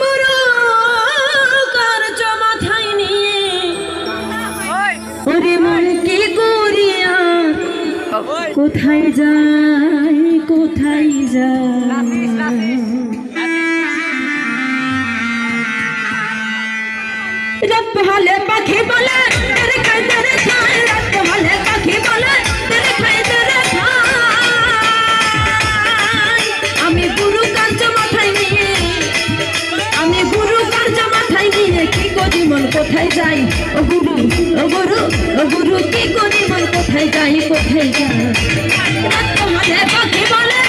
গুরু কার্য মাথায় নিয়ে ওরে মন কি করিয়া কোথায় যায় কোথায় যায় রাত হলে পাখি বলে তেরে খাই তেরে খাই রাত হলে পাখি বলে তেরে খাই তেরে খাই আমি গুরু কার্য মাথায় নিয়ে আমি গুরু কার্য মাথায় নিয়ে কি করি মন কোথায় যাই ও গুরু ও গুরু ও গুরু কি করি মন কোথায় যাই রাত হলে পাখি বলে